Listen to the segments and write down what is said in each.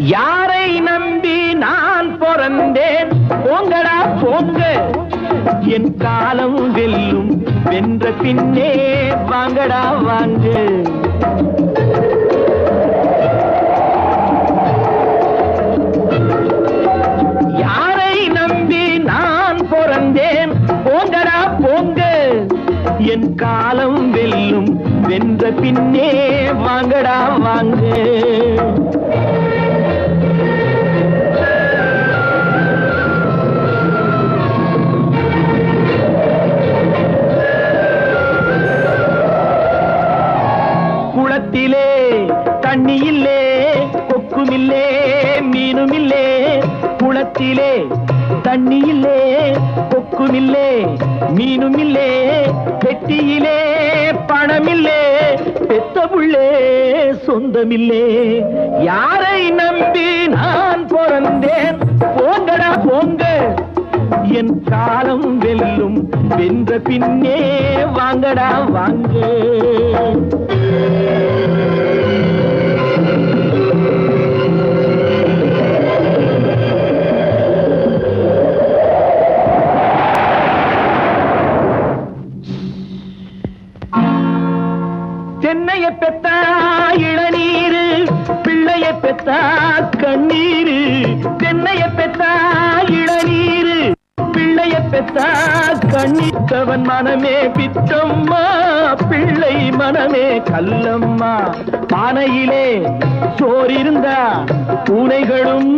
யாரை நம்பி நான் பிறந்தேன் போங்கடா போங்க என் காலம் வெல்லும் வென்ற பின்னே வாங்கடா வாங்க யாரை நம்பி நான் பிறந்தேன் போங்கடா போங்க என் காலம் வெல்லும் வென்ற பின்னே வாங்கடா வாங்க குளத்திலே தண்ணி இல்லே கொக்குமில்லே மீனுமில்லே குளத்திலே தண்ணி இல்லே கொக்குமில்லே மீனுமில்லே பெட்டியிலே பணமில்லே பெத்த புள்ளே சொந்தமில்லே யாரை நம்பி நான் பிறந்தேன் போங்கடா போங்க என் காலம் வெல்லும் வென்ற பின்னே வாங்கடா வாங்க தென்னைய பெத்தா இளநீரு பிள்ளைய பெத்தா கண்ணீரு தென்னைய பெத்தா இளநீரு பிள்ளைய பெத்தா கண்ணீத்தவன் மனமே பித்தம்மா பிள்ளை மனமே கல்லம்மா பானையிலே சோறிருந்தா பூனைகளும்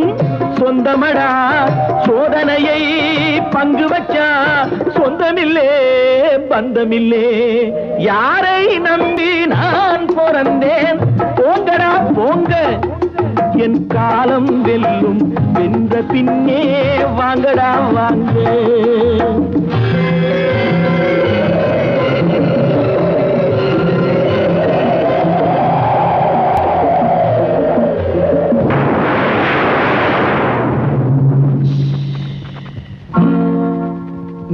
சொந்தமடா சோதனையை பங்கு வச்சா சொந்தமில்லே பந்தமில்லே யாரை நம்பி நான் பிறந்தேன் போங்கடா போங்க என் காலம் வெல்லும் வென்ற பின்னே வாங்கடா வாங்க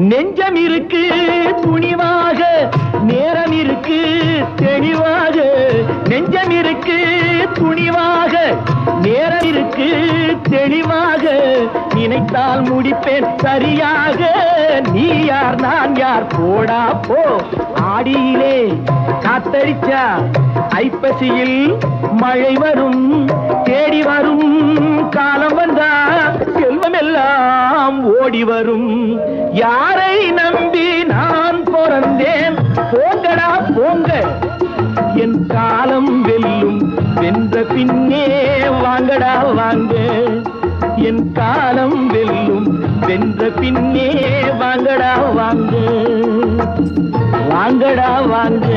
நெஞ்சம் இருக்கு துணிவாக நேரம் இருக்கு தெளிவாக நெஞ்சம் இருக்கு துணிவாக நேரம் இருக்கு தெளிவாக நினைத்தால் முடிப்பேன் சரியாக நீ யார் நான் யார் போடா போ ஆடியிலே காத்தடிச்சா ஐப்பசியில் மழை வரும் தேடி வரும் காலம் வந்தா செல்வம் எல்லாம் ஓடி வரும் யாரை நம்பி நான் பிறந்தேன் போங்கடா போங்க என் காலம் வெல்லும் வென்ற பின்னே வாங்கடா வாங்க என் காலம் வெல்லும் வென்ற பின்னே வாங்கடா வாங்க வாங்கடா வாங்க